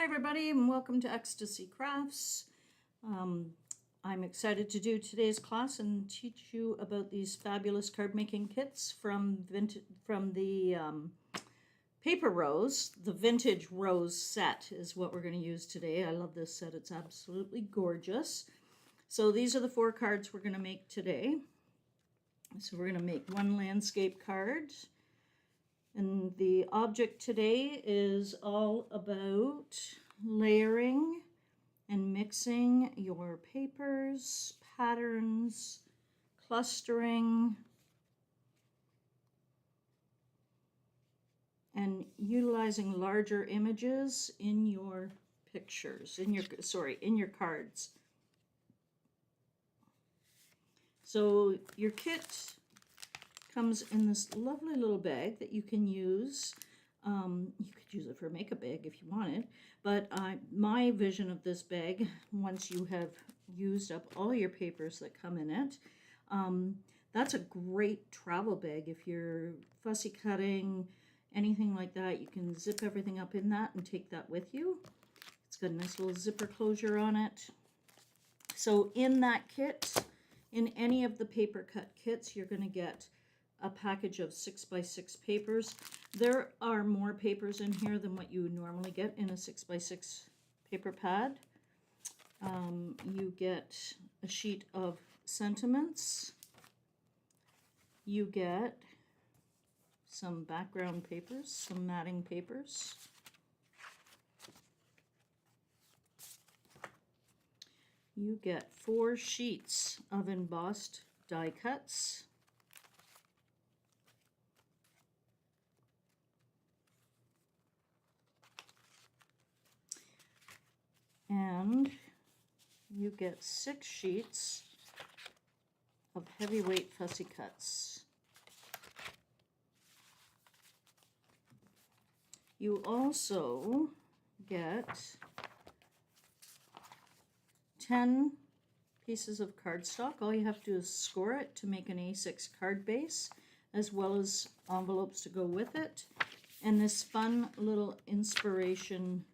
Hi everybody and welcome to Ecstasy Crafts. I'm excited to do today's class and teach you about these fabulous card making kits from the Paper Rose. The Vintage Rose set is what we're going to use today. I love this set. It's absolutely gorgeous. So these are the 4 cards we're going to make today. So we're going to make one landscape card. And the object today is all about layering and mixing your papers, patterns, clustering, and utilizing larger images in your pictures, in your cards. So your kit comes in this lovely little bag that you can use. You could use it for a makeup bag if you wanted, but my vision of this bag, once you have used up all your papers that come in it, that's a great travel bag. If you're fussy cutting, anything like that, you can zip everything up in that and take that with you. It's got a nice little zipper closure on it. So in that kit, in any of the PaperCut kits, you're going to get a package of 6x6 papers. There are more papers in here than what you would normally get in a 6x6 paper pad. You get a sheet of sentiments. You get some background papers, some matting papers. You get 4 sheets of embossed die cuts. And you get 6 sheets of heavyweight fussy cuts. You also get 10 pieces of cardstock. All you have to do is score it to make an A6 card base, as well as envelopes to go with it. And this fun little inspiration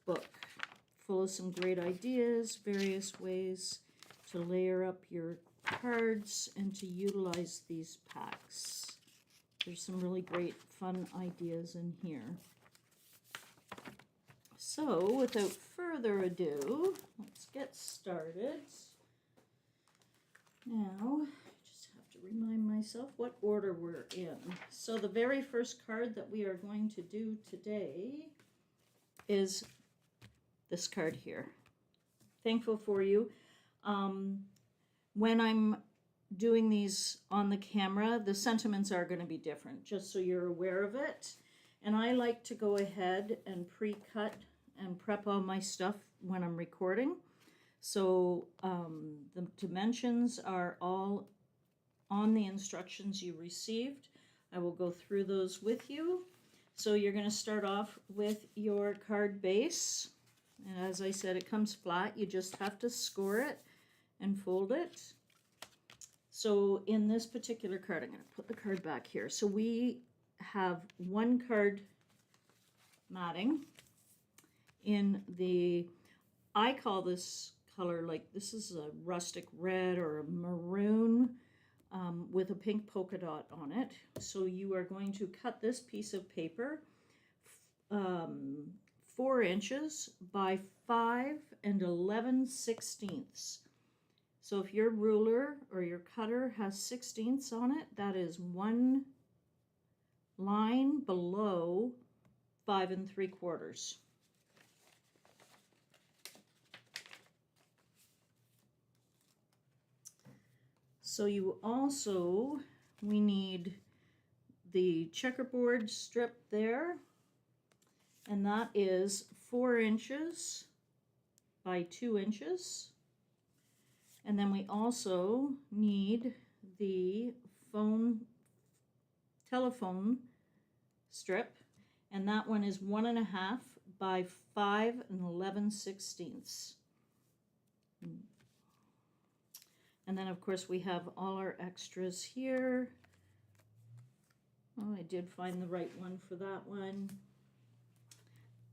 book full of some great ideas, various ways to layer up your cards and to utilize these packs. There's some really great fun ideas in here. So without further ado, let's get started. Now, I just have to remind myself what order we're in. So the very first card that we are going to do today is this card here. Thankful for you. When I'm doing these on the camera, the sentiments are going to be different, just so you're aware of it. And I like to go ahead and pre-cut and prep all my stuff when I'm recording. So the dimensions are all on the instructions you received. I will go through those with you. So you're going to start off with your card base. And as I said, it comes flat. You just have to score it and fold it. So in this particular card, I'm going to put the card back here. So we have 1 card matting in the, I call this color, like this is a rustic red or a maroon with a pink polka dot on it. So you are going to cut this piece of paper 4 inches by 5 11/16. So if your ruler or your cutter has 16ths on it, that is 1 line below 5 3/4. So we need the checkerboard strip there, and that is 4 inches by 2 inches. And then we also need the telephone strip, and that one is 1.5 by 5 11/16. And then of course we have all our extras here. Oh, I did find the right one for that one.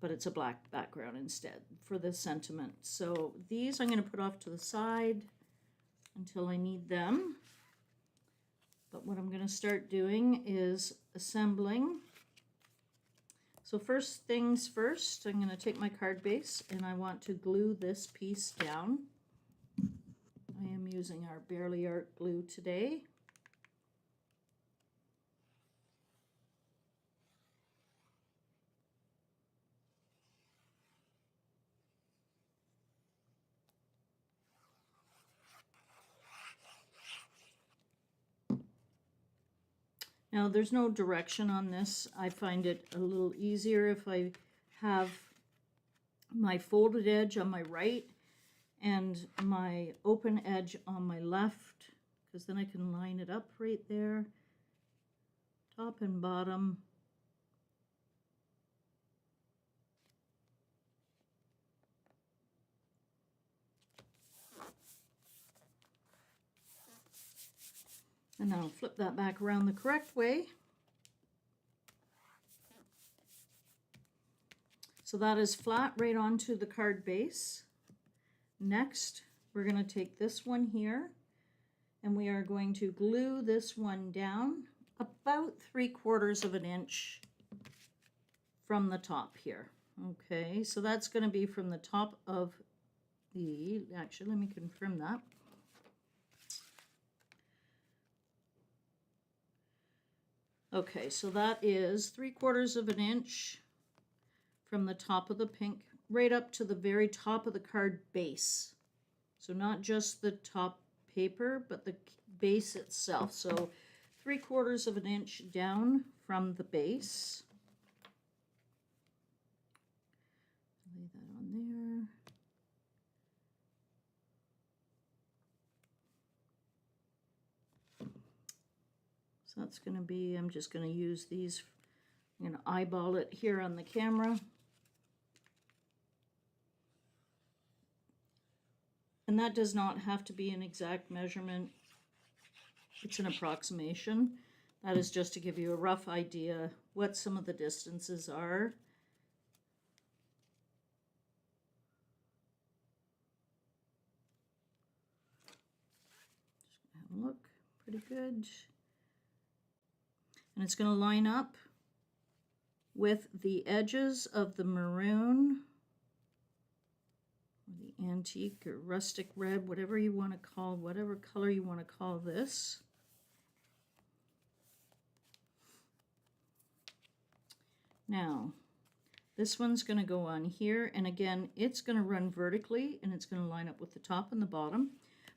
but it's a black background instead for the sentiment. So these I'm going to put off to the side until I need them. But what I'm going to start doing is assembling. So first things first, I'm going to take my card base and I want to glue this piece down. I am using our Barely Art glue today. Now there's no direction on this. I find it a little easier if I have my folded edge on my right and my open edge on my left, because then I can line it up right there, top and bottom. And then I'll flip that back around the correct way. So that is flat right onto the card base. Next, we're going to take this one here and we are going to glue this one down about 3/4 of an inch from the top here. Okay, so that's going to be from the top of the, actually let me confirm that. Okay, so that is 3/4 of an inch from the top of the pink right up to the very top of the card base. So not just the top paper, but the base itself. So 3/4 of an inch down from the base. Lay that on there. So that's going to be, I'm just going to use these, I'm going to eyeball it here on the camera. And that does not have to be an exact measurement. It's an approximation. That is just to give you a rough idea what some of the distances are. Just have a look, pretty good. And it's going to line up with the edges of the maroon, or the antique or rustic red, whatever you want to call, whatever color you want to call this. Now, this one's going to go on here, and again, it's going to run vertically, and it's going to line up with the top and the bottom.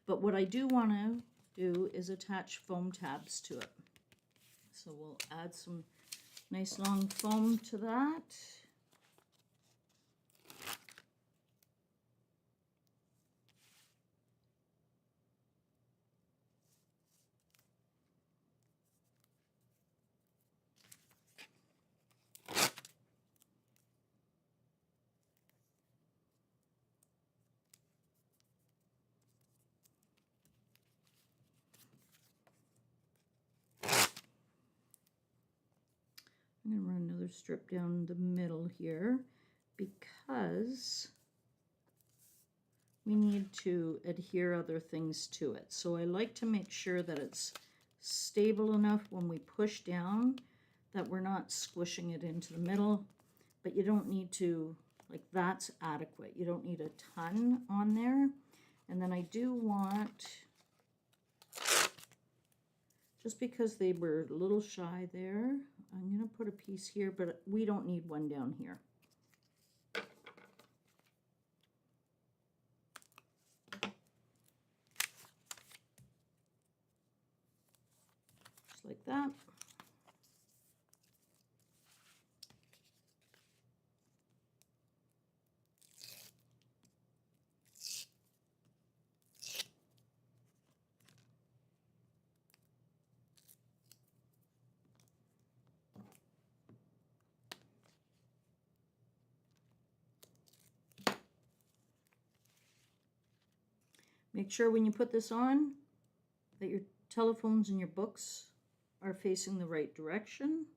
But what I do want to do is attach foam tabs to it. So we'll add some nice long foam to that. I'm going to run another strip down the middle here because we need to adhere other things to it. So I like to make sure that it's stable enough when we push down that we're not squishing it into the middle, but you don't need to, like that's adequate. You don't need a ton on there. And then I do want, just because they were a little shy there, I'm going to put a piece here, but we don't need one down here. Just like that. Make sure when you put this on that your telephones and your books are facing the right direction.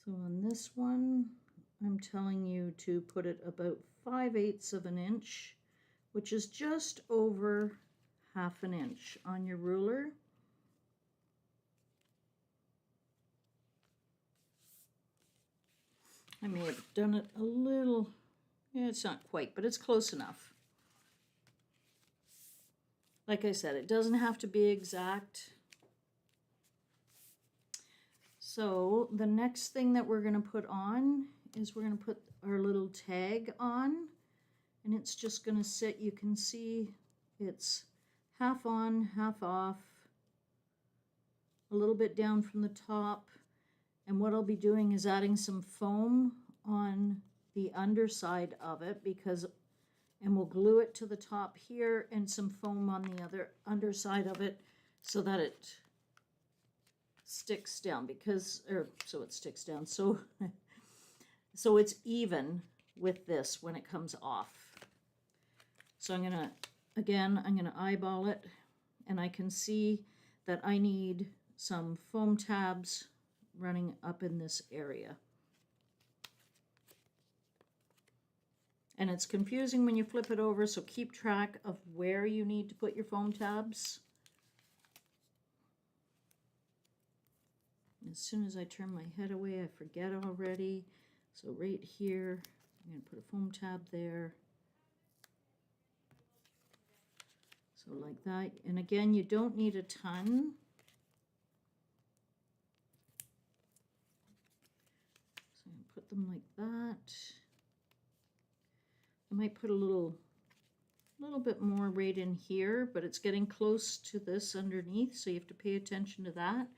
So on this one, I'm telling you to put it about 5/8 of an inch, which is just over 1/2 an inch on your ruler. I may have done it a little, yeah, it's not quite, but it's close enough. Like I said, it doesn't have to be exact. So the next thing that we're going to put on is we're going to put our little tag on, and it's just going to sit, you can see it's half on, half off, a little bit down from the top. And what I'll be doing is adding some foam on the underside of it and we'll glue it to the top here and some foam on the other underside of it so that it sticks down so it's even with this when it comes off. So I'm gonna eyeball it, and I can see that I need some foam tabs running up in this area. And it's confusing when you flip it over, so keep track of where you need to put your foam tabs. As soon as I turn my head away, I forget already. So right here, I'm going to put a foam tab there. So like that. And again, you don't need a ton. So I'm going to put them like that. I might put a little bit more right in here, but it's getting close to this underneath, so you have to pay attention to that.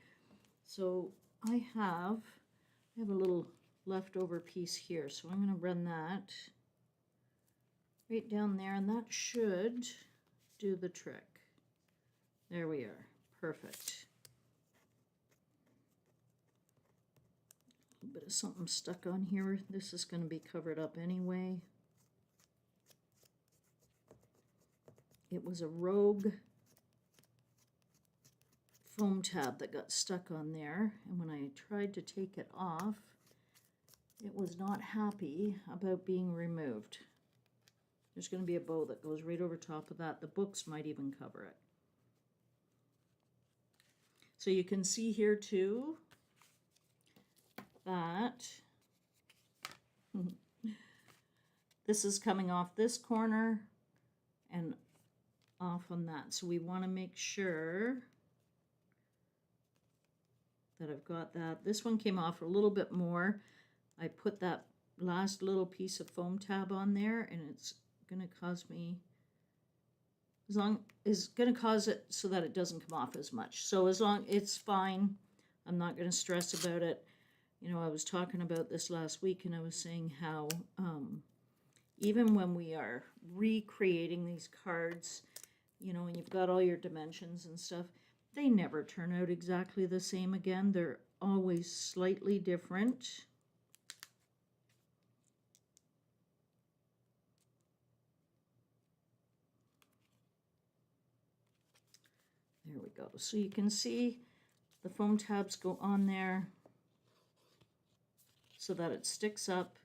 So I have a little leftover piece here, so I'm going to run that right down there, and that should do the trick. There we are. Perfect. A little bit of something stuck on here. This is going to be covered up anyway. It was a rogue foam tab that got stuck on there, and when I tried to take it off, it was not happy about being removed. There's going to be a bow that goes right over top of that. The books might even cover it. So you can see here too that this is coming off this corner and off on that. So we want to make sure that I've got that. This one came off a little bit more. I put that last little piece of foam tab on there, and it's going to cause me, it's going to cause it so that it doesn't come off as much. So as long, it's fine. I'm not going to stress about it. You know, I was talking about this last week, and I was saying how even when we are recreating these cards, you know, and you've got all your dimensions and stuff, they never turn out exactly the same again. They're always slightly different. There we go. So you can see the foam tabs go on there so that it sticks up,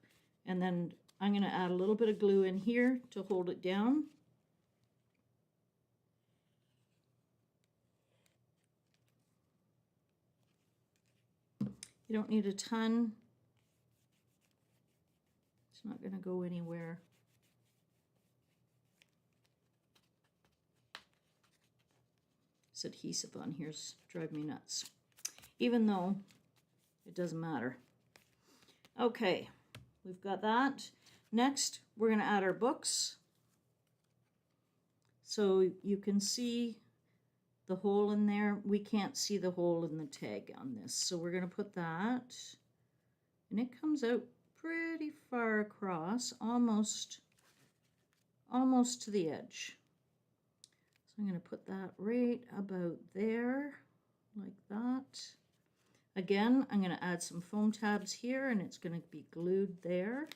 and then I'm going to add a little bit of glue in here to hold it down. You don't need a ton. It's not going to go anywhere. This adhesive on here's driving me nuts, even though it doesn't matter. Okay, we've got that. Next, we're going to add our books. So you can see the hole in there. We can't see the hole in the tag on this, so we're going to put that, and it comes out pretty far across, almost to the edge. So I'm going to put that right about there, like that. Again, I'm going to add some foam tabs here, and it's going to be glued there.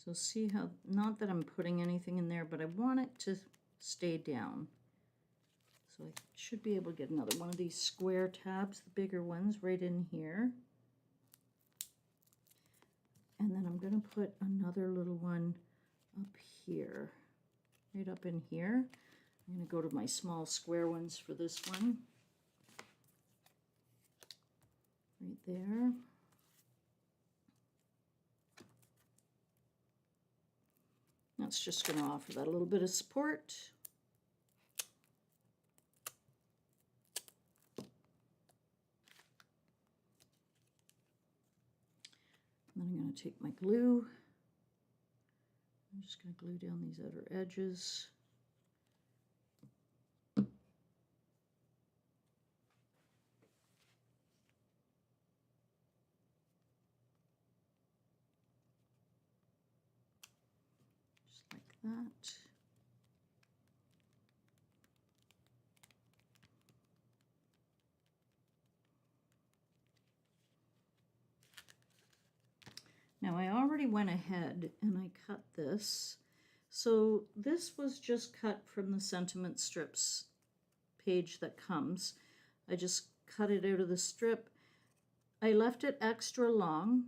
So see how, not that I'm putting anything in there, but I want it to stay down. So I should be able to get another one of these square tabs, the bigger ones, right in here. And then I'm going to put another little one up here, right up in here. I'm going to go to my small square ones for this one. Right there. That's just going to offer that a little bit of support. And then I'm going to take my glue. I'm just going to glue down these outer edges. Just like that. Now I already went ahead and I cut this. So this was just cut from the sentiment strips page that comes. I just cut it out of the strip. I left it extra long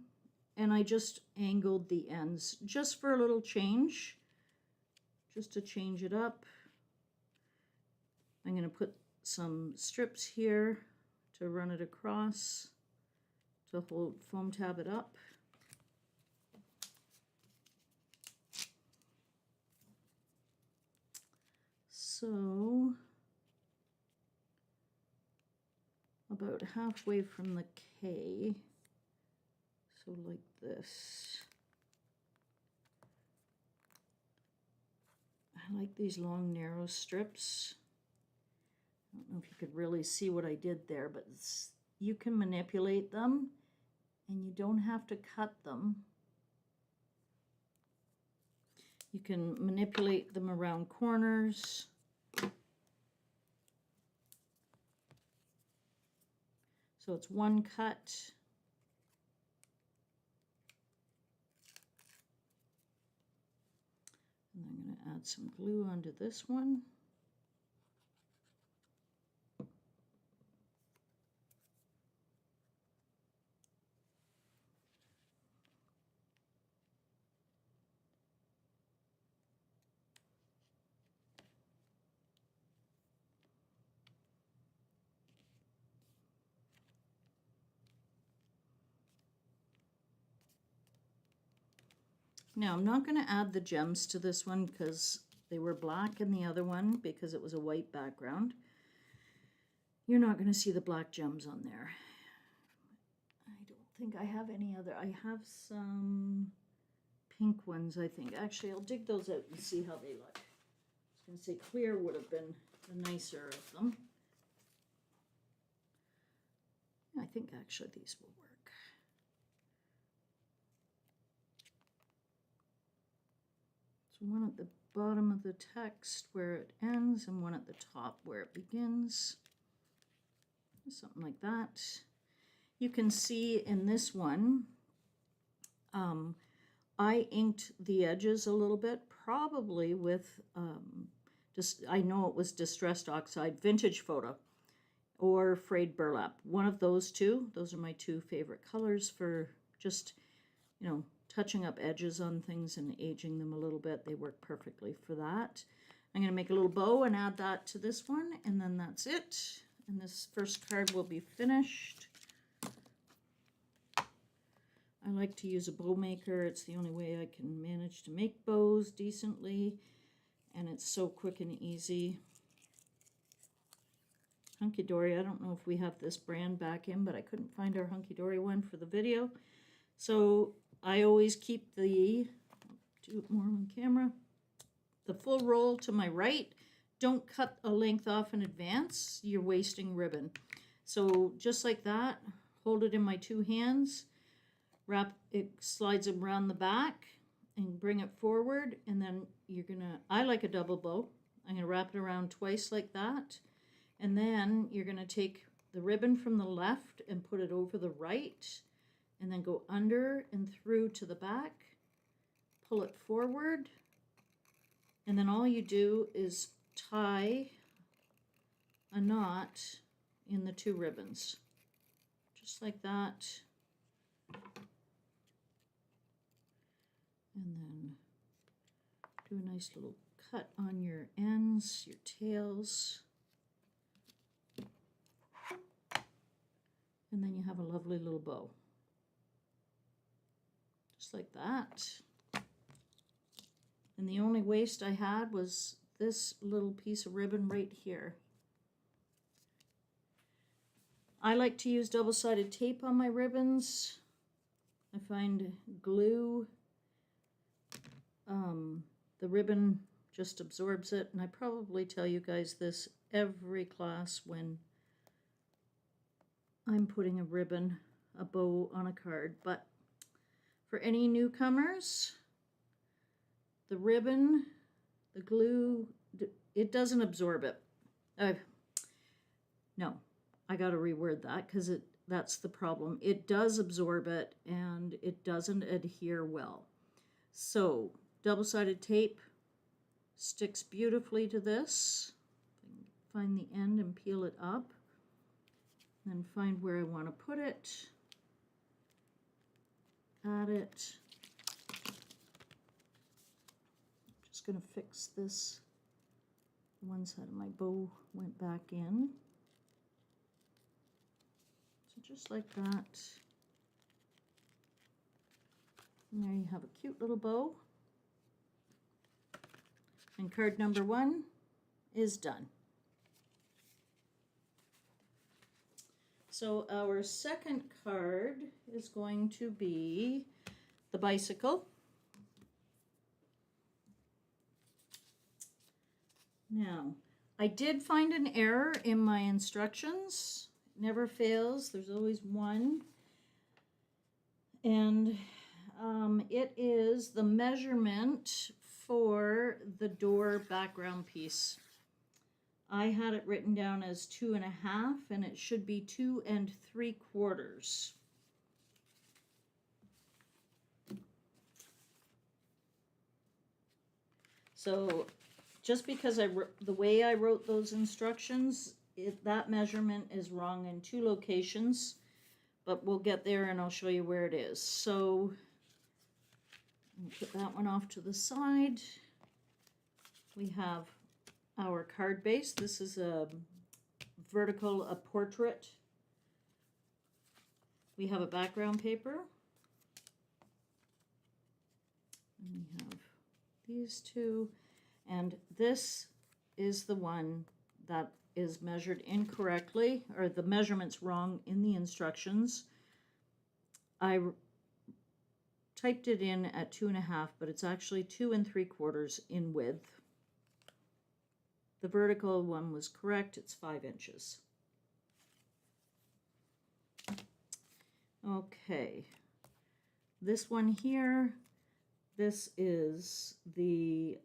and I just angled the ends just for a little change, just to change it up. I'm going to put some strips here to run it across to hold foam tab it up. So about halfway from the K, so like this. I like these long narrow strips. I don't know if you could really see what I did there, but you can manipulate them and you don't have to cut them. You can manipulate them around corners. So it's one cut. And I'm going to add some glue onto this one. Now I'm not going to add the gems to this one because they were black in the other one because it was a white background. You're not going to see the black gems on there. I don't think I have any other. I have some pink ones, I think. Actually, I'll dig those out and see how they look. I was going to say clear would have been the nicer of them. I think actually these will work. One at the bottom of the text where it ends and one at the top where it begins. Something like that. You can see in this one, I inked the edges a little bit, probably with, I know it was Distressed Oxide Vintage Photo or Frayed Burlap. One of those two. Those are my two favorite colors for just, you know, touching up edges on things and aging them a little bit. They work perfectly for that. I'm going to make a little bow and add that to this one, and then that's it. And this first card will be finished. I like to use a bow maker. It's the only way I can manage to make bows decently, and it's so quick and easy. Hunky Dory, I don't know if we have this brand back in, but I couldn't find our Hunky Dory one for the video. So I always keep the, do it more on camera, the full roll to my right. Don't cut a length off in advance. You're wasting ribbon. So just like that, hold it in my two hands, wrap it, slides it around the back and bring it forward. And then you're gonna, I like a double bow. I'm gonna wrap it around twice like that. And then you're gonna take the ribbon from the left and put it over the right, and then go under and through to the back, pull it forward, and then all you do is tie a knot in the two ribbons, just like that. And then do a nice little cut on your ends, your tails. And then you have a lovely little bow. Just like that. And the only waste I had was this little piece of ribbon right here. I like to use double-sided tape on my ribbons. I find glue, the ribbon just absorbs it, and I probably tell you guys this every class when I'm putting a ribbon, a bow on a card. But for any newcomers, the ribbon, the glue, it doesn't absorb it. No, I got to reword that because that's the problem. It does absorb it and it doesn't adhere well. So double-sided tape sticks beautifully to this. Find the end and peel it up. Then find where I want to put it. Add it. Just going to fix this. One side of my bow went back in. So just like that. And there you have a cute little bow. And card number 1 is done. So our second card is going to be the bicycle. Now, I did find an error in my instructions. It never fails. There's always one. And it is the measurement for the door background piece. I had it written down as 2.5, and it should be 2 3/4. So just because the way I wrote those instructions, that measurement is wrong in 2 locations, but we'll get there and I'll show you where it is. So I'll put that one off to the side. We have our card base. This is a portrait. We have a background paper. And we have these two. And this is the one that is measured incorrectly, or the measurement's wrong in the instructions. I typed it in at 2.5, but it's actually 2 3/4 in width. The vertical one was correct, it's 5 inches. Okay, this one here, this is the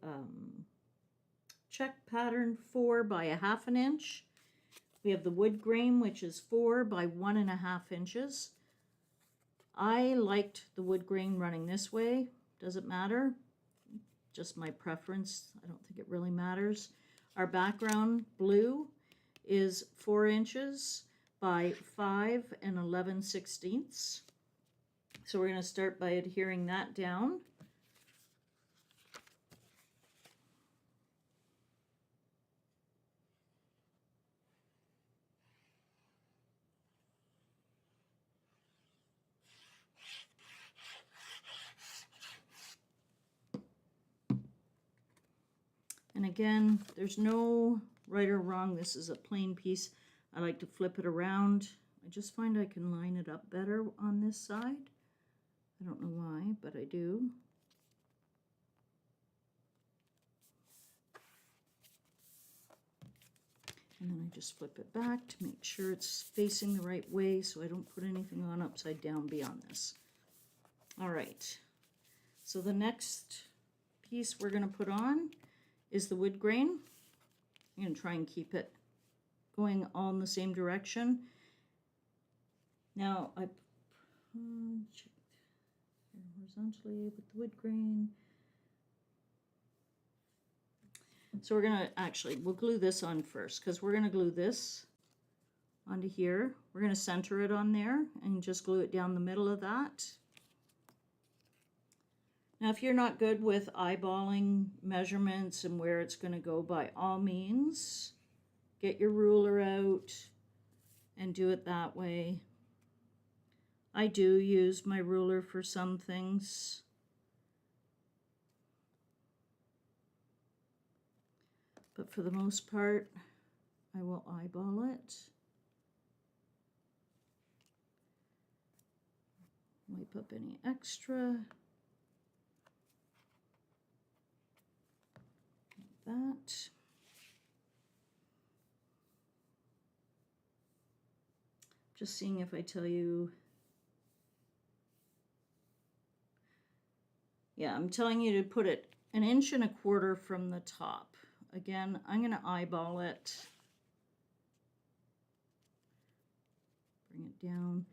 check pattern 4 by 1/2 inch. We have the wood grain, which is 4 by 1.5 inches. I liked the wood grain running this way. Doesn't matter. Just my preference. I don't think it really matters. Our background blue is 4 inches by 5 11/16. So we're going to start by adhering that down. And again, there's no right or wrong. This is a plain piece. I like to flip it around. I just find I can line it up better on this side. I don't know why, but I do. And then I just flip it back to make sure it's facing the right way so I don't put anything on upside down beyond this. All right, so the next piece we're going to put on is the wood grain. I'm going to try and keep it going all in the same direction. Now I check horizontally with the wood grain, So we're going to actually, we'll glue this on first because we're going to glue this onto here. We're going to center it on there and just glue it down the middle of that. Now, if you're not good with eyeballing measurements and where it's going to go, by all means, get your ruler out and do it that way. I do use my ruler for some things. But for the most part, I will eyeball it. Wipe up any extra. Like that. Just seeing if I tell you. Yeah, I'm telling you to put it 1.25 inches from the top. Again, I'm going to eyeball it. Bring it down.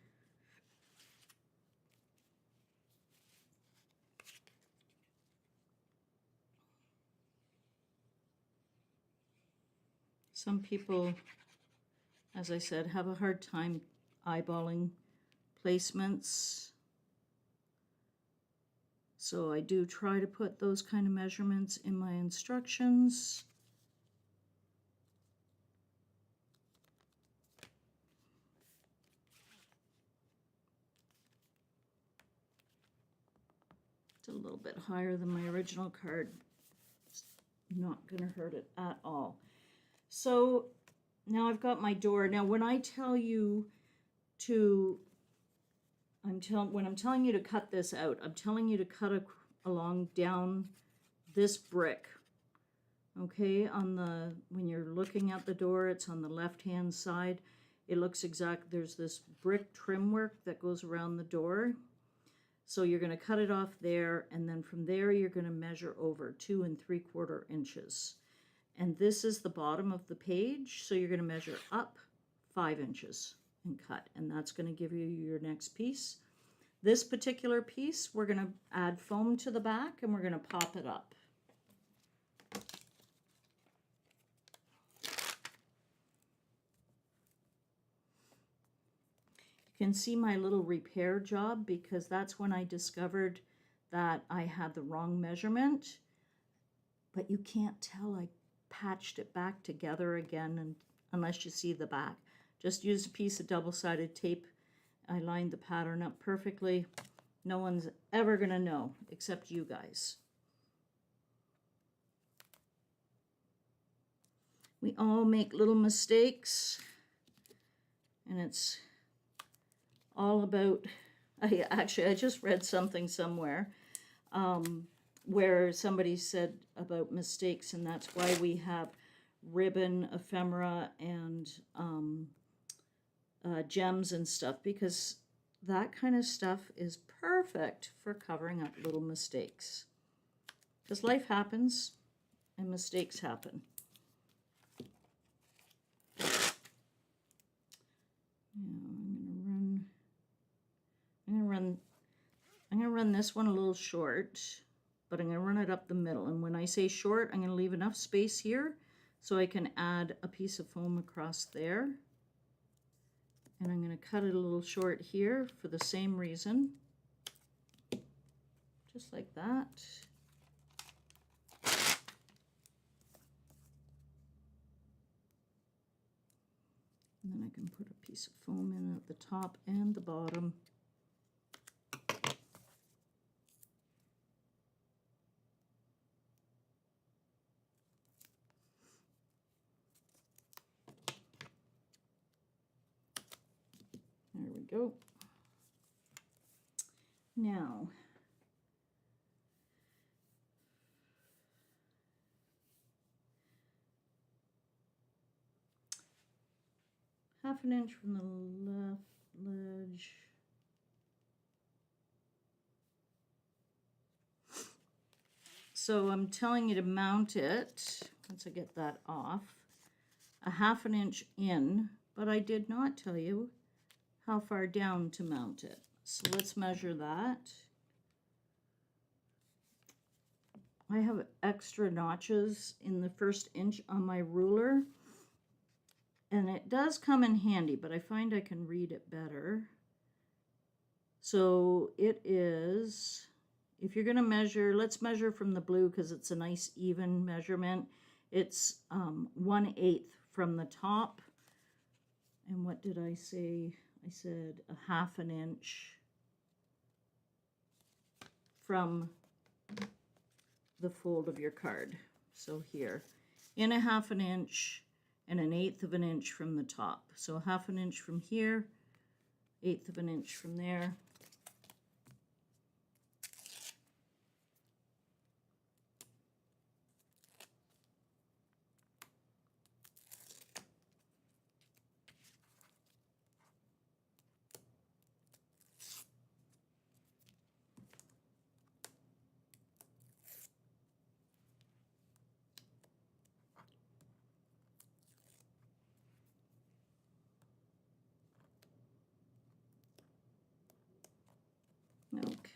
Some people, as I said, have a hard time eyeballing placements. So I do try to put those kind of measurements in my instructions. It's a little bit higher than my original card. It's not going to hurt it at all. So now I've got my door. Now when I tell you to, when I'm telling you to cut this out, I'm telling you to cut along down this brick. Okay, when you're looking at the door, it's on the left-hand side. It looks there's this brick trim work that goes around the door. So you're going to cut it off there, and then from there you're going to measure over 2 3/4 inches. And this is the bottom of the page, so you're going to measure up 5 inches and cut, and that's going to give you your next piece. This particular piece, we're going to add foam to the back, and we're going to pop it up. You can see my little repair job because that's when I discovered that I had the wrong measurement, but you can't tell I patched it back together again unless you see the back. Just use a piece of double-sided tape. I lined the pattern up perfectly. No one's ever going to know except you guys. We all make little mistakes, and it's all about, I just read something somewhere where somebody said about mistakes, and that's why we have ribbon, ephemera, and gems and stuff, because that kind of stuff is perfect for covering up little mistakes. Because life happens and mistakes happen. I'm gonna run this one a little short, but I'm gonna run it up the middle. And when I say short, I'm gonna leave enough space here so I can add a piece of foam across there. And I'm gonna cut it a little short here for the same reason. Just like that. And then I can put a piece of foam in at the top and the bottom. There we go. Now, half an inch from the left ledge. So I'm telling you to mount it, once I get that off, a half an inch in, but I did not tell you how far down to mount it. So let's measure that. I have extra notches in the first inch on my ruler, and it does come in handy, but I find I can read it better. So it is, if you're going to measure, let's measure from the blue because it's a nice even measurement. It's 1/8 from the top. And what did I say? I said a 1/2 inch from the fold of your card. So here, in a 1/2 inch and 1/8 inch from the top. So 1/2 inch from here, 1/8 inch from there.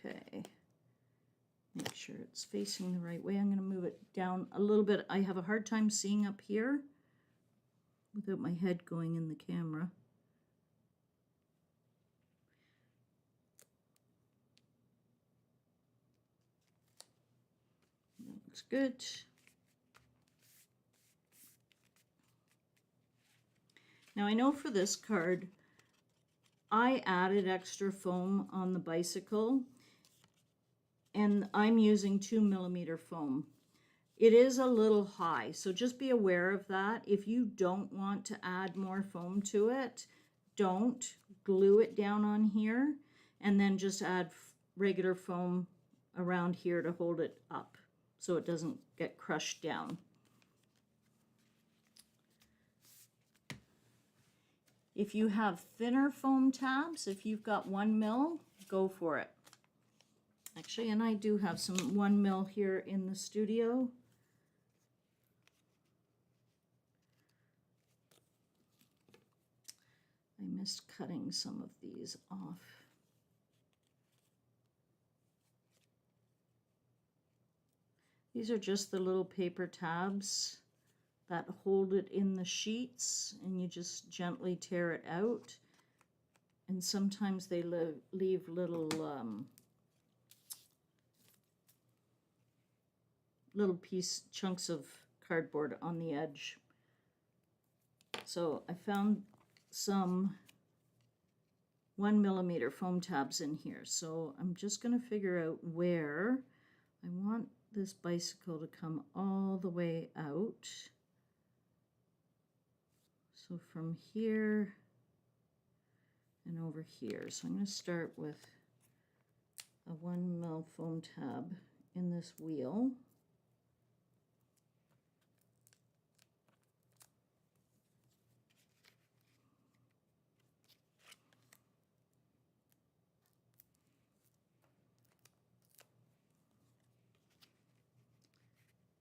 Okay, make sure it's facing the right way. I'm going to move it down a little bit. I have a hard time seeing up here without my head going in the camera. That looks good. Now I know for this card, I added extra foam on the bicycle, and I'm using 2mm foam. It is a little high, so just be aware of that. If you don't want to add more foam to it, don't glue it down on here, and then just add regular foam around here to hold it up so it doesn't get crushed down. If you have thinner foam tabs, if you've got 1mm, go for it. Actually, and I do have some 1mm here in the studio. I missed cutting some of these off. These are just the little paper tabs that hold it in the sheets, and you just gently tear it out. And sometimes they leave little chunks of cardboard on the edge. So I found some 1mm foam tabs in here. So I'm just going to figure out where I want this bicycle to come all the way out. So from here and over here. So I'm going to start with a 1mm foam tab in this wheel.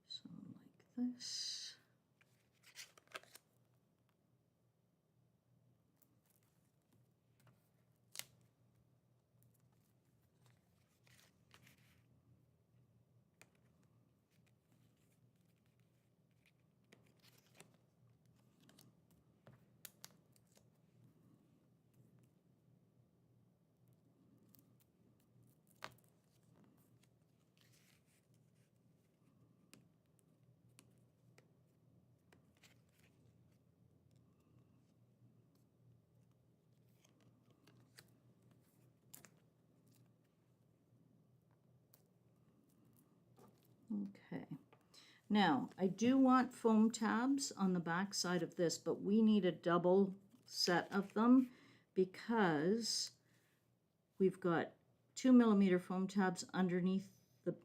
So like this. Okay, now I do want foam tabs on the back side of this, but we need a double set of them because we've got 2mm foam tabs underneath the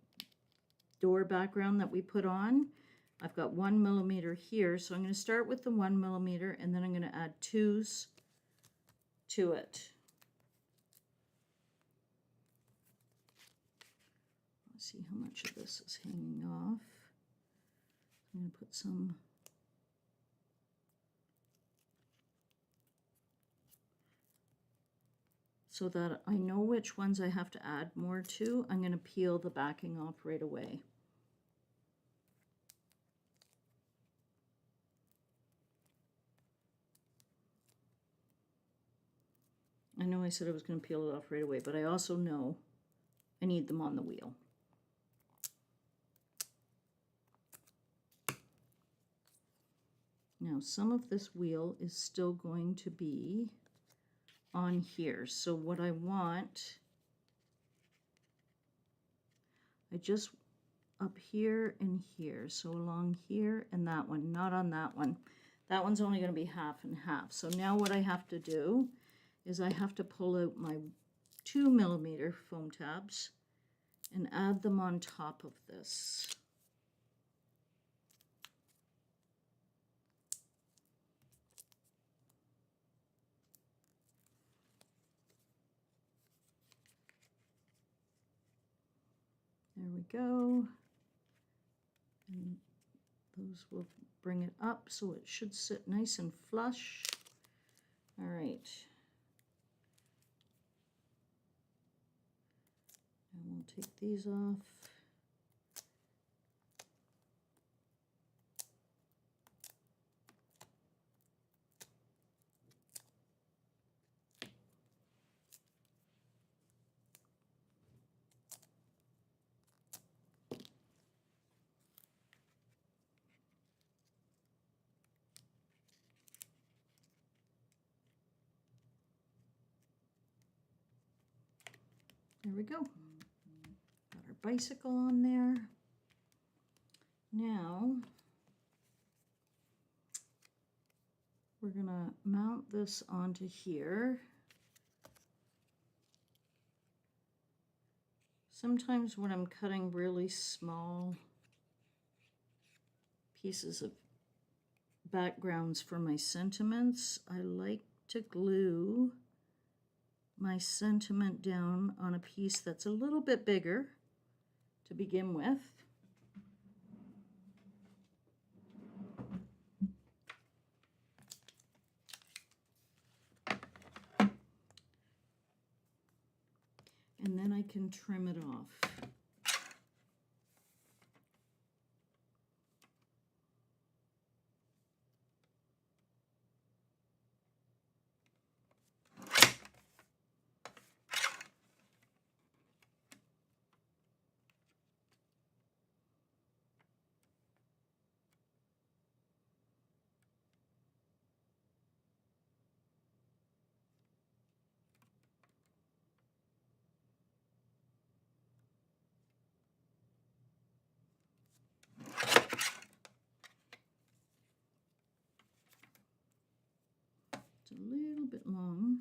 door background that we put on. I've got 1mm here, so I'm going to start with the 1mm and then I'm going to add 2s to it. See how much of this is hanging off. I'm going to put some so that I know which ones I have to add more to. I'm going to peel the backing off right away. know I said I was going to peel it off right away, but I also know I need them on the wheel. Now, some of this wheel is still going to be on here. So what I want, I just up here and here. So along here and that one, not on that one. That one's only going to be half and half. So now what I have to do is I have to pull out my 2mm foam tabs and add them on top of this. There we go. And those will bring it up so it should sit nice and flush. All right. And we'll take these off. There we go. Got our bicycle on there. Now, we're going to mount this onto here. Sometimes when I'm cutting really small pieces of backgrounds for my sentiments, I like to glue my sentiment down on a piece that's a little bit bigger to begin with. And then I can trim it off. It's a little bit long.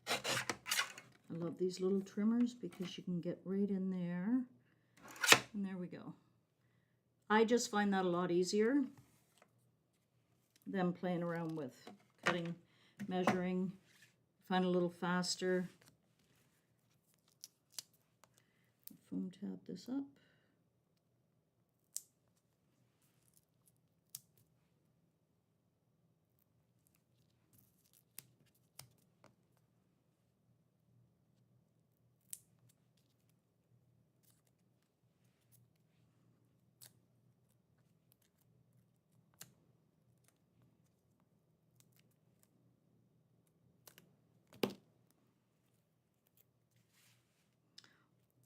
I love these little trimmers because you can get right in there. And there we go. I just find that a lot easier than playing around with cutting, measuring. Find a little faster. Foam tab this up.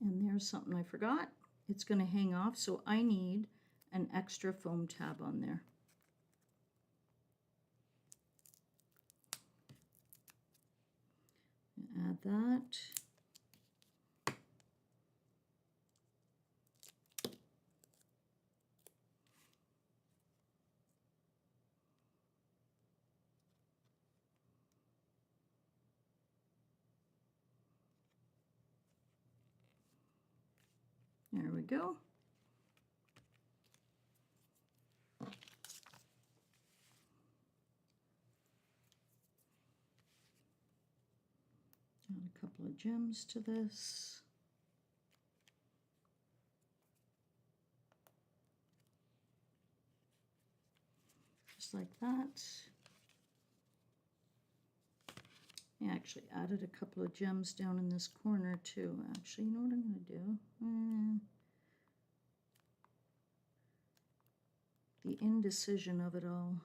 And there's something I forgot. It's going to hang off, so I need an extra foam tab on there. Add that. There we go. Add a couple of gems to this. Just like that. I actually added a couple of gems down in this corner too. Actually, you know what I'm going to do? the indecision of it all.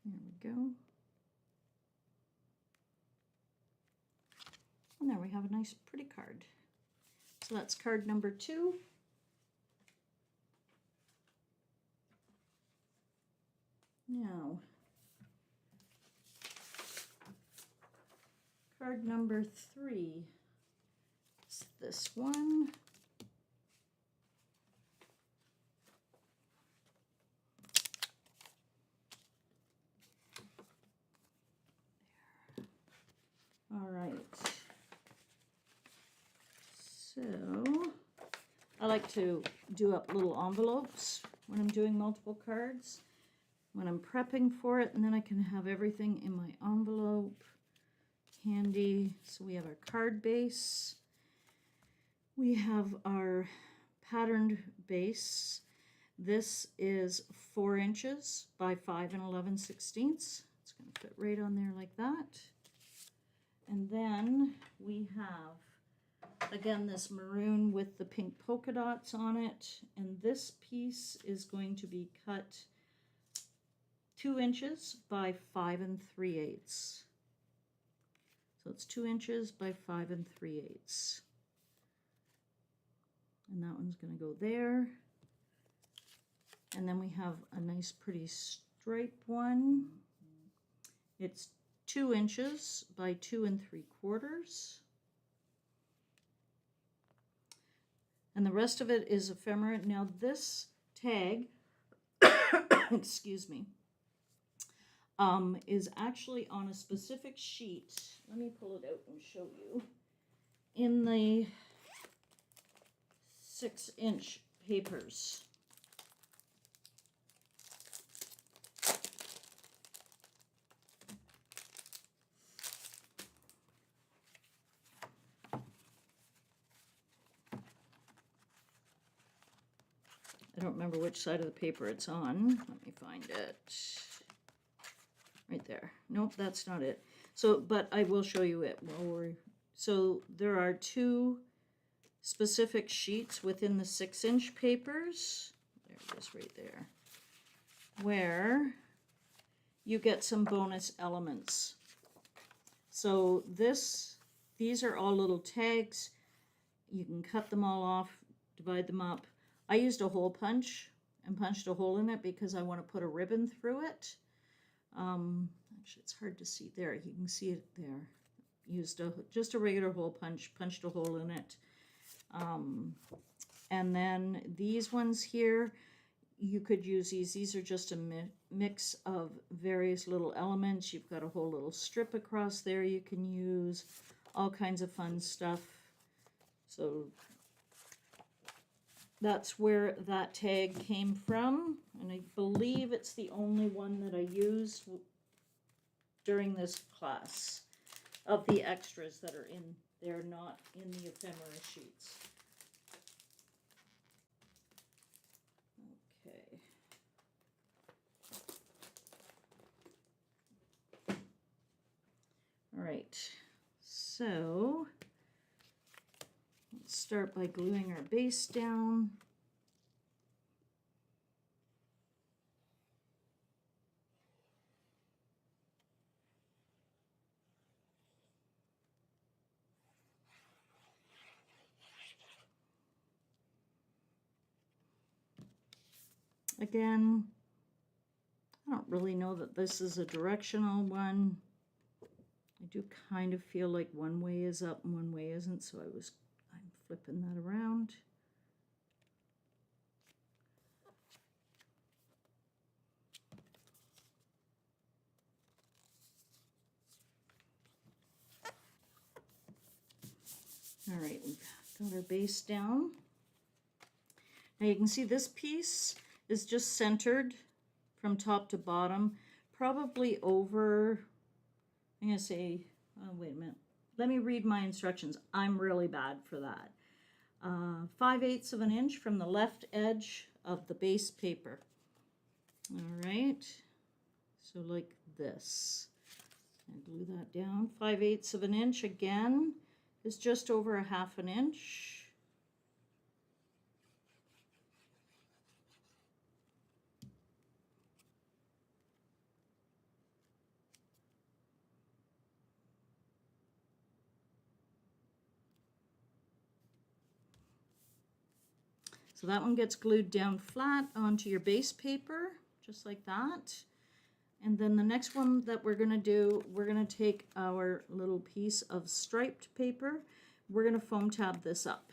There we go. And there we have a nice pretty card. So that's card number 2. Now, card number 3 is this one. All right. So I like to do up little envelopes when I'm doing multiple cards, when I'm prepping for it, and then I can have everything in my envelope handy. So we have our card base. We have our patterned base. This is 4 inches by 5 11/16. It's going to fit right on there like that. And then we have, again, this maroon with the pink polka dots on it. And this piece is going to be cut 2 inches by 5 3/8. So it's 2 inches by 5 3/8. And that one's going to go there. And then we have a nice pretty stripe one. It's 2 inches by 2 3/4. And the rest of it is ephemera. Now this tag, excuse me, is actually on a specific sheet. Let me pull it out and show you. In the 6-inch papers. I don't remember which side of the paper it's on. Let me find it. Right there. Nope, that's not it. So, but I will show you it while we're... So there are 2 specific sheets within the 6-inch papers. There it is right there. Where you get some bonus elements. So these are all little tags. You can cut them all off, divide them up. I used a hole punch and punched a hole in it because I want to put a ribbon through it. Actually, it's hard to see there. You can see it there. Used just a regular hole punch, punched a hole in it. And then these ones here, you could use these. These are just a mix of various little elements. You've got a whole little strip across there you can use. All kinds of fun stuff. So that's where that tag came from, and I believe it's the only one that I used during this class of the extras that are in there, not in the ephemera sheets. Okay. All right, so let's start by gluing our base down. Again, I don't really know that this is a directional one. I do kind of feel like one way is up and one way isn't, so I'm flipping that around. All right, we've got our base down. Now you can see this piece is just centered from top to bottom, probably over, I'm going to say, oh, wait a minute. Let me read my instructions. I'm really bad for that. 5/8 of an inch from the left edge of the base paper. All right, so like this. And glue that down. 5/8 of an inch again is just over a 1/2 an inch. So that one gets glued down flat onto your base paper, just like that. And then the next one that we're going to do, we're going to take our little piece of striped paper. We're going to foam tab this up.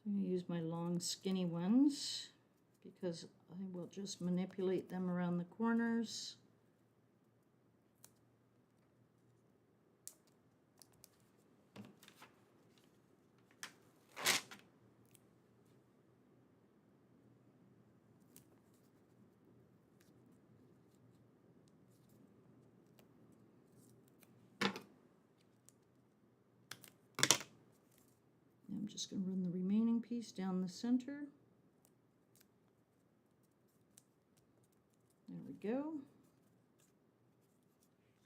I'm going to use my long skinny ones because I will just manipulate them around the corners. I'm just going to run the remaining piece down the center. There we go.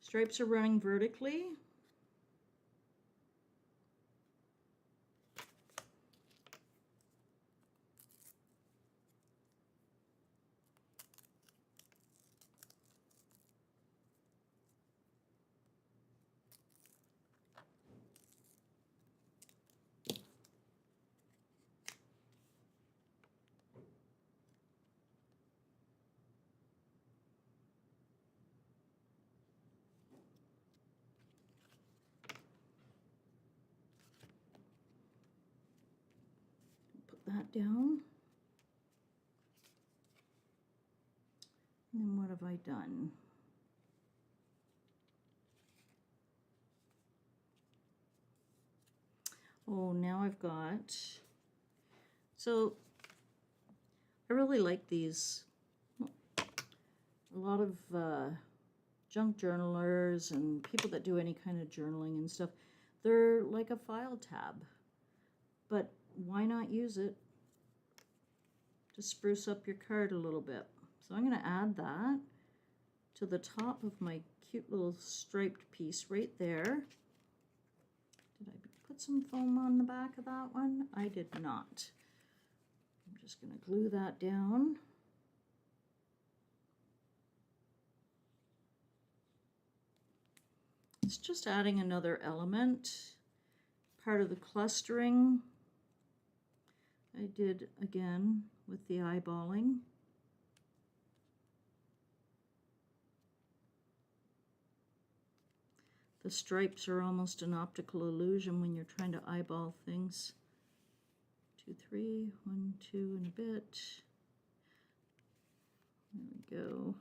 Stripes are running vertically. That down. And then what have I done? Oh, now I've got, so I really like these. A lot of junk journalers and people that do any kind of journaling and stuff, they're like a file tab. But why not use it to spruce up your card a little bit? So I'm going to add that to the top of my cute little striped piece right there. Did I put some foam on the back of that one? I did not. I'm just going to glue that down. It's just adding another element, part of the clustering I did again with the eyeballing. The stripes are almost an optical illusion when you're trying to eyeball things. 2, 3, 1, 2 and a bit. There we go.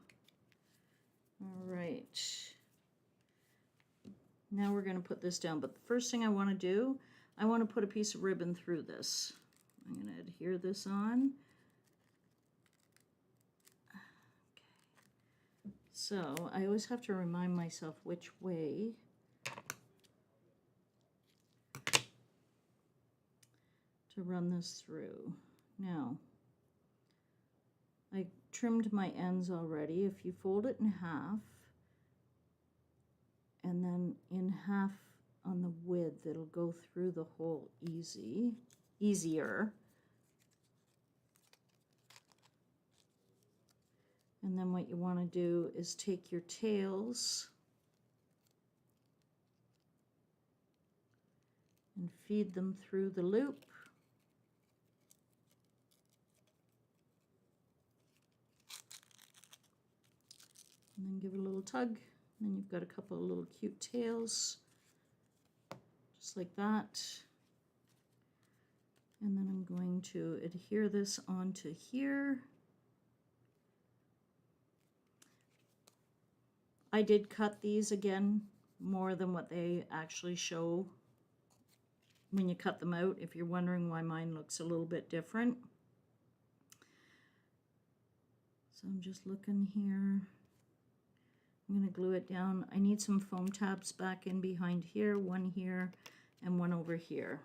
All right. Now we're going to put this down, but the first thing I want to do, I want to put a piece of ribbon through this. I'm going to adhere this on. Okay. So I always have to remind myself which way to run this through. Now, I trimmed my ends already. If you fold it in half, and then in half on the width, it'll go through the hole easier. And then what you want to do is take your tails and feed them through the loop. And then give it a little tug. And then you've got a couple of little cute tails, just like that. And then I'm going to adhere this onto here. I did cut these again more than what they actually show when you cut them out, if you're wondering why mine looks a little bit different. So I'm just looking here. I'm going to glue it down. I need some foam tabs back in behind here, one here, and one over here.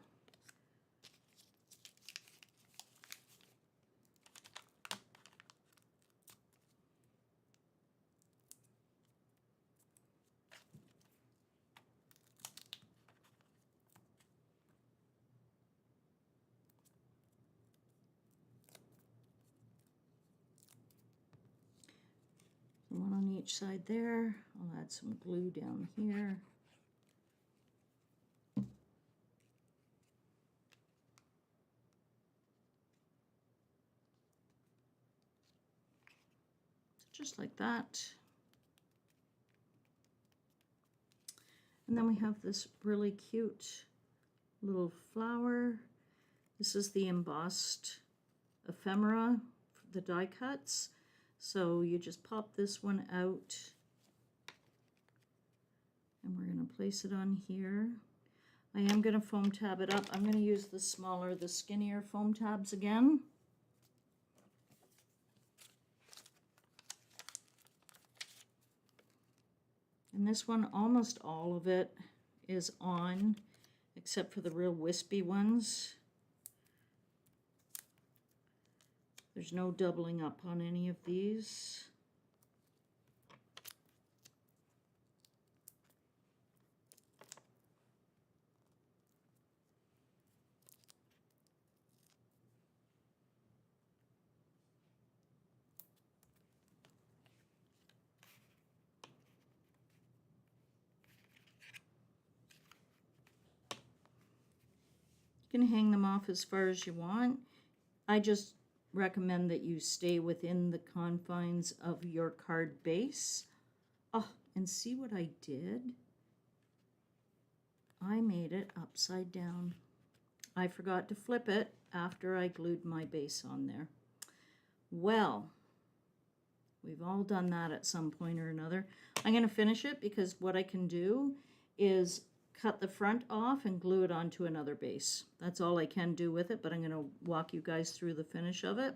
One on each side there. I'll add some glue down here. Just like that. And then we have this really cute little flower. This is the embossed ephemera, the die cuts. So you just pop this one out, and we're going to place it on here. I am going to foam tab it up. I'm going to use the smaller, the skinnier foam tabs again. And this one, almost all of it is on, except for the real wispy ones. There's no doubling up on any of these. You can hang them off as far as you want. I just recommend that you stay within the confines of your card base. Oh, and see what I did? I made it upside down. I forgot to flip it after I glued my base on there. Well, we've all done that at some point or another. I'm going to finish it because what I can do is cut the front off and glue it onto another base. That's all I can do with it, but I'm going to walk you guys through the finish of it.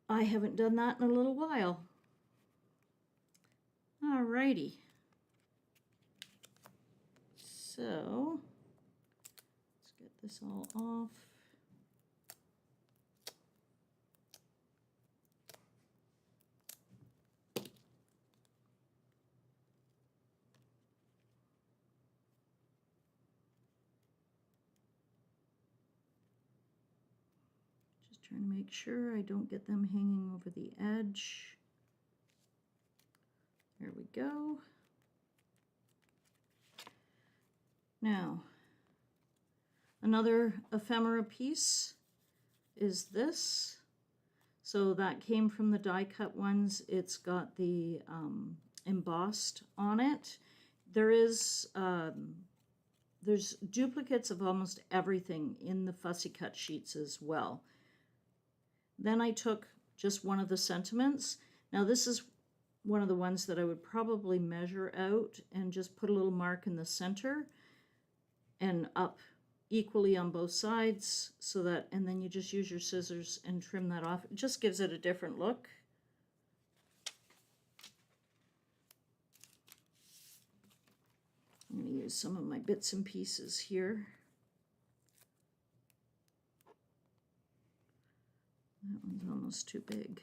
I haven't done that in a little while. Alrighty. So, let's get this all off. Trying to make sure I don't get them hanging over the edge. There we go. Now, another ephemera piece is this. So that came from the die cut ones. It's got the embossed on it. There's duplicates of almost everything in the fussy cut sheets as well. Then I took just one of the sentiments. Now this is one of the ones that I would probably measure out and just put a little mark in the center and up equally on both sides, so that, and then you just use your scissors and trim that off. It just gives it a different look. I'm going to use some of my bits and pieces here. That one's almost too big.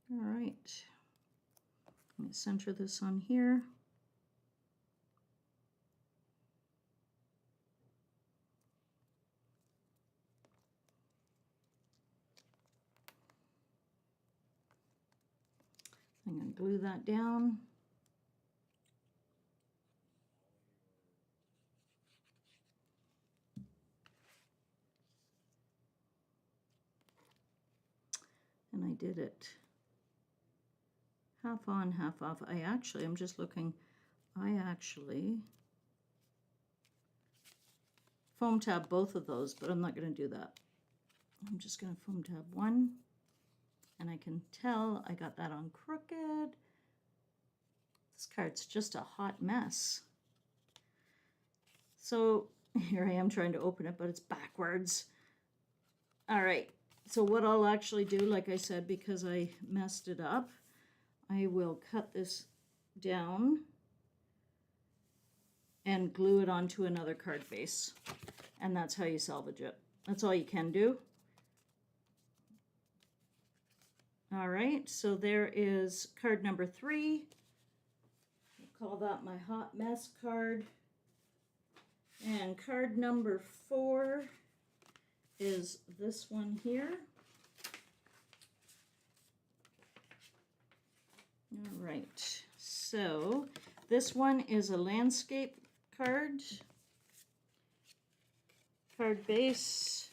All right, I'm going to center this on here. I'm going to glue that down. did it half on, half off. I'm just looking, I actually foam tab both of those, but I'm not going to do that. I'm just going to foam tab one, and I can tell I got that on crooked. This card's just a hot mess. So here I am trying to open it, but it's backwards. All right, so what I'll actually do, like I said, because I messed it up, I will cut this down and glue it onto another card base. And that's how you salvage it. That's all you can do. All right, so there is card number 3. We'll call that my hot mess card. And card number 4 is this one here. All right, so this one is a landscape card. Card base.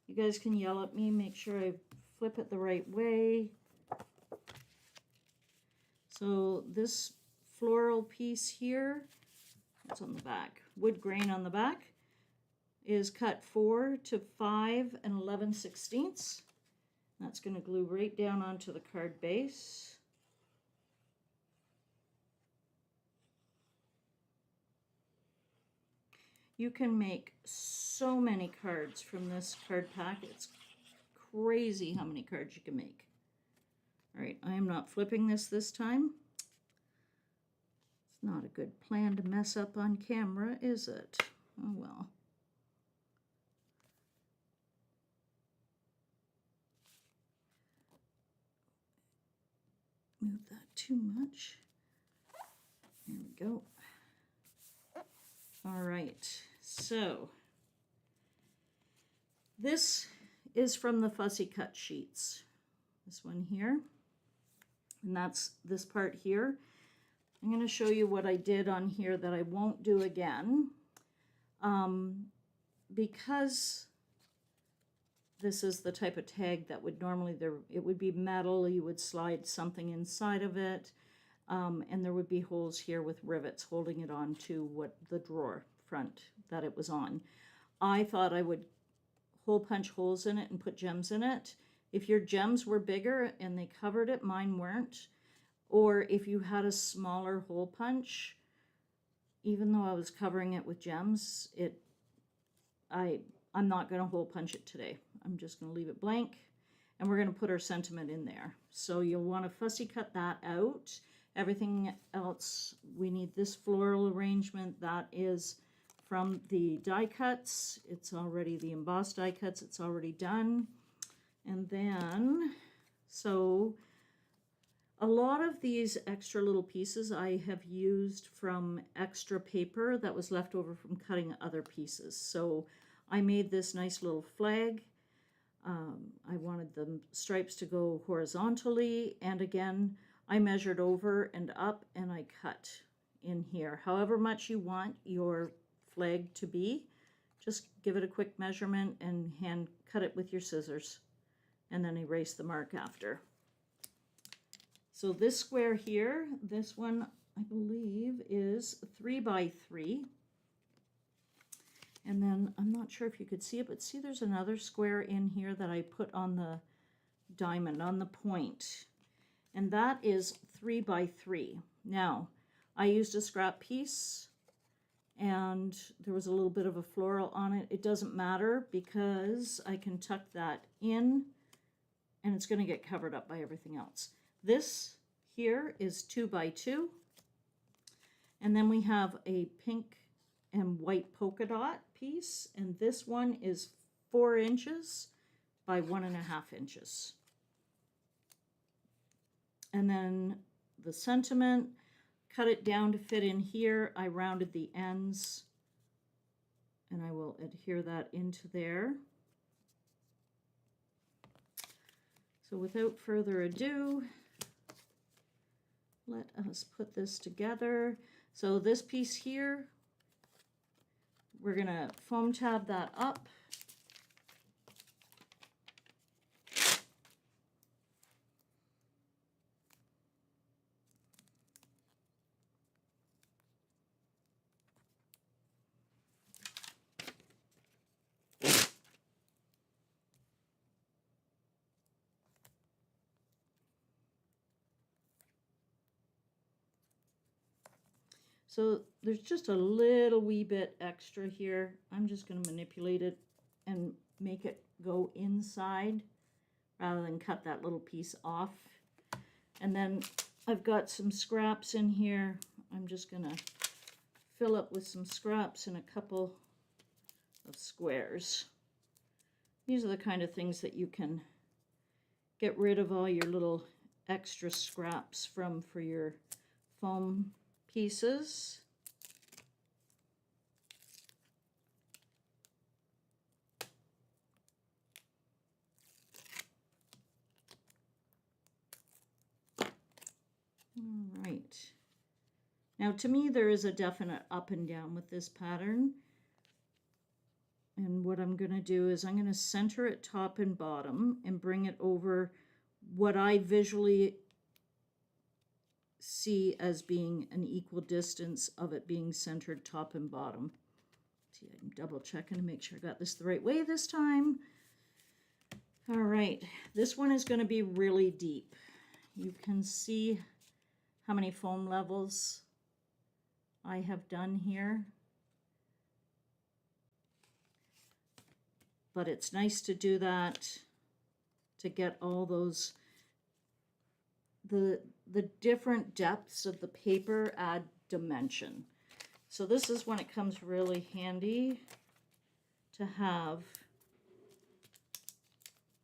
You guys can yell at me, make sure I flip it the right way. So this floral piece here, that's on the back, wood grain on the back, is cut 4 to 5 and 11/16. That's going to glue right down onto the card base. You can make so many cards from this card pack. It's crazy how many cards you can make. All right, I am not flipping this time. It's not a good plan to mess up on camera, is it? Oh well. Move that too much. There we go. All right, so this is from the Fussy Cut sheets. This one here, and that's this part here. I'm going to show you what I did on here that I won't do again. Because this is the type of tag that would normally, it would be metal, you would slide something inside of it. And there would be holes here with rivets holding it on to what the drawer front that it was on. I thought I would hole punch holes in it and put gems in it. If your gems were bigger and they covered it, mine weren't. Or if you had a smaller hole punch, even though I was covering it with gems, I'm not going to hole punch it today. I'm just going to leave it blank, and we're going to put our sentiment in there. So you'll want to fussy cut that out. Everything else, we need this floral arrangement. That is from the die cuts. It's already the embossed die cuts. It's already done. And then, so a lot of these extra little pieces I have used from extra paper that was left over from cutting other pieces. So I made this nice little flag. I wanted the stripes to go horizontally, and again, I measured over and up and I cut in here. However much you want your flag to be, just give it a quick measurement and hand cut it with your scissors, and then erase the mark after. So this square here, this one I believe is 3 by 3. And then I'm not sure if you could see it, but see there's another square in here that I put on the diamond, on the point. And that is 3 by 3. Now, I used a scrap piece and there was a little bit of a floral on it. It doesn't matter because I can tuck that in and it's going to get covered up by everything else. This here is 2 by 2. And then we have a pink and white polka dot piece, and this one is 4 inches by 1.5 inches. And then the sentiment, cut it down to fit in here. I rounded the ends, and I will adhere that into there. So without further ado, let us put this together. So this piece here, we're going to foam tab that up. So there's just a little wee bit extra here. I'm just going to manipulate it and make it go inside rather than cut that little piece off. And then I've got some scraps in here. I'm just going to fill up with some scraps and a couple of squares. These are the kind of things that you can get rid of all your little extra scraps from for your foam pieces. All right. Now, to me, there is a definite up and down with this pattern. And what I'm going to do is I'm going to center it top and bottom and bring it over what I visually see as being an equal distance of it being centered top and bottom. See, I'm double checking to make sure I got this the right way this time. All right, this one is going to be really deep. You can see how many foam levels I have done here. But it's nice to do that to get all those, the different depths of the paper add dimension. So this is when it comes really handy to have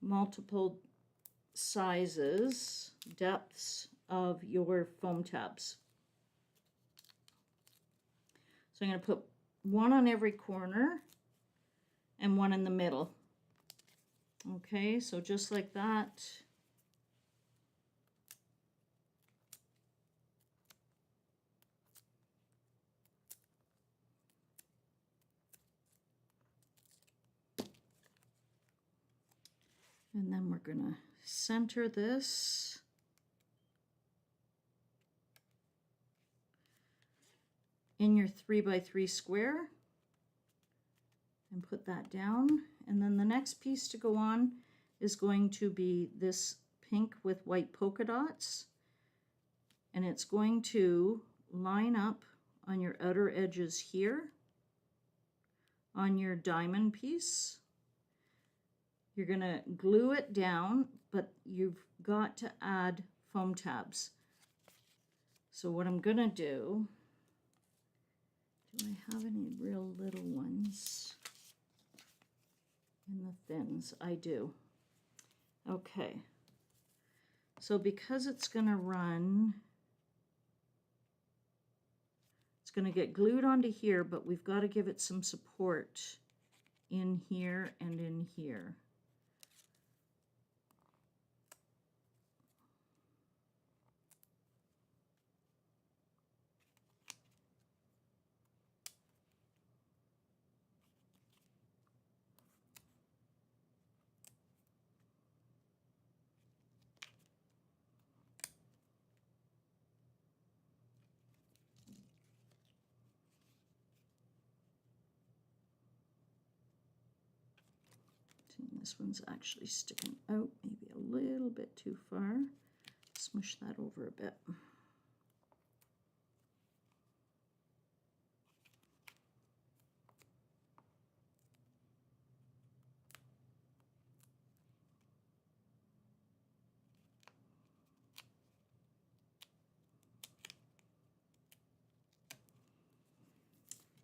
multiple sizes, depths of your foam tabs. So I'm going to put one on every corner and one in the middle. Okay, so just like that. And then we're going to center this. In your 3x3 square and put that down. And then the next piece to go on is going to be this pink with white polka dots. And it's going to line up on your outer edges here on your diamond piece. You're going to glue it down, but you've got to add foam tabs. So what I'm going to do I have any real little ones in the thins? I do. Okay. So because it's going to run, it's going to get glued onto here, but we've got to give it some support in here and in here. This one's actually sticking out maybe a little bit too far. Smush that over a bit.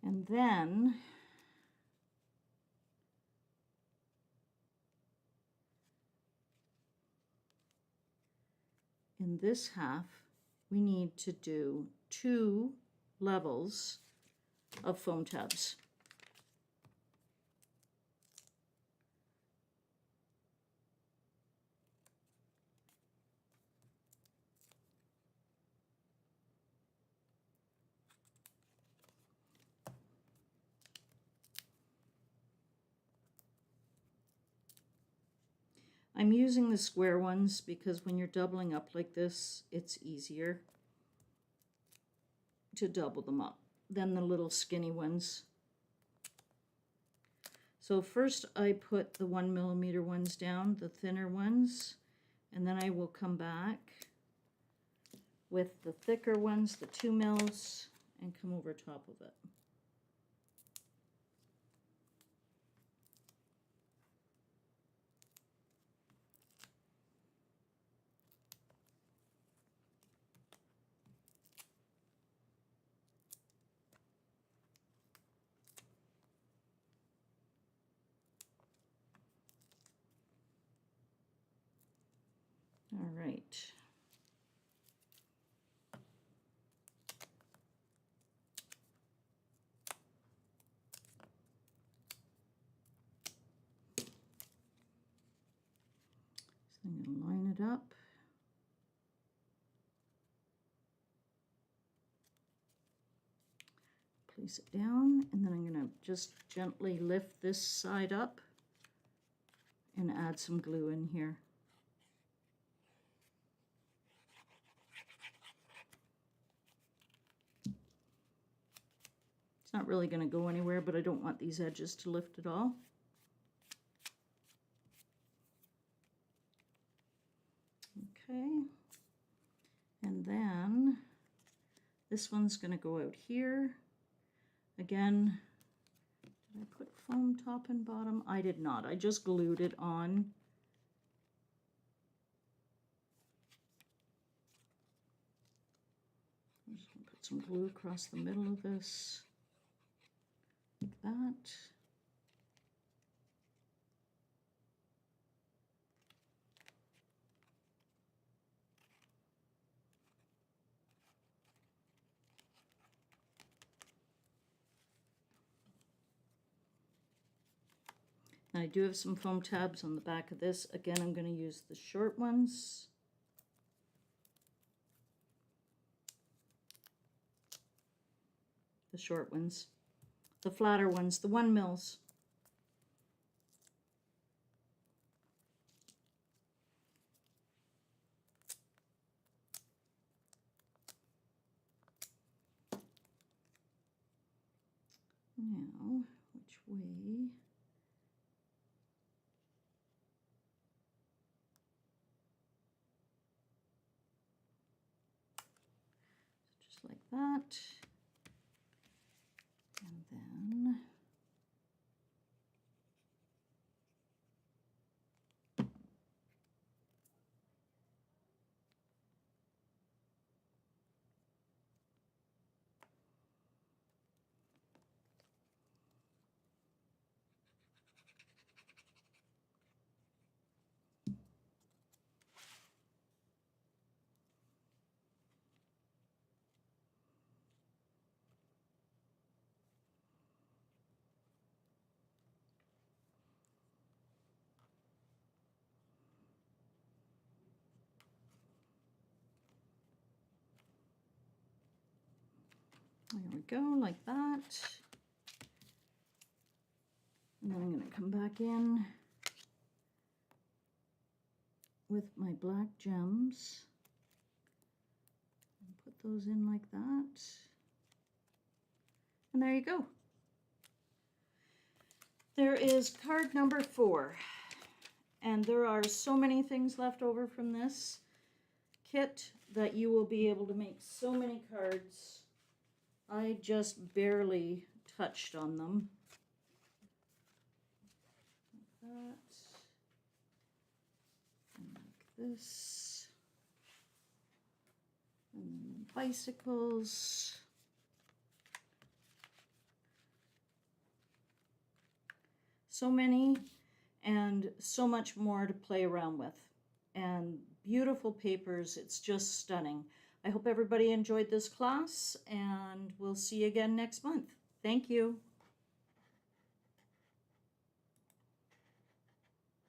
And then in this half, we need to do 2 levels of foam tabs. I'm using the square ones because when you're doubling up like this, it's easier to double them up than the little skinny ones. So first I put the 1 millimeter ones down, the thinner ones, and then I will come back with the thicker ones, the 2 mils, and come over top of it. All right. So I'm going to line it up. Place it down, and then I'm going to just gently lift this side up and add some glue in here. It's not really going to go anywhere, but I don't want these edges to lift at all. Okay, and then this one's going to go out here. Again, did I put foam top and bottom? I did not. I just glued it on. I'm just going to put some glue across the middle of this, like that. And I do have some foam tabs on the back of this. Again, I'm going to use the short ones. The short ones. The flatter ones, the 1 mils. Now, which way? Just like that. And then there we go, like that. And then I'm going to come back in with my black gems and put those in like that. And there you go. There is card number 4. And there are so many things left over from this kit that you will be able to make so many cards. I just barely touched on them. Like that. And like this. And then bicycles. So many and so much more to play around with. And beautiful papers. It's just stunning. I hope everybody enjoyed this class, and we'll see you again next month. Thank you.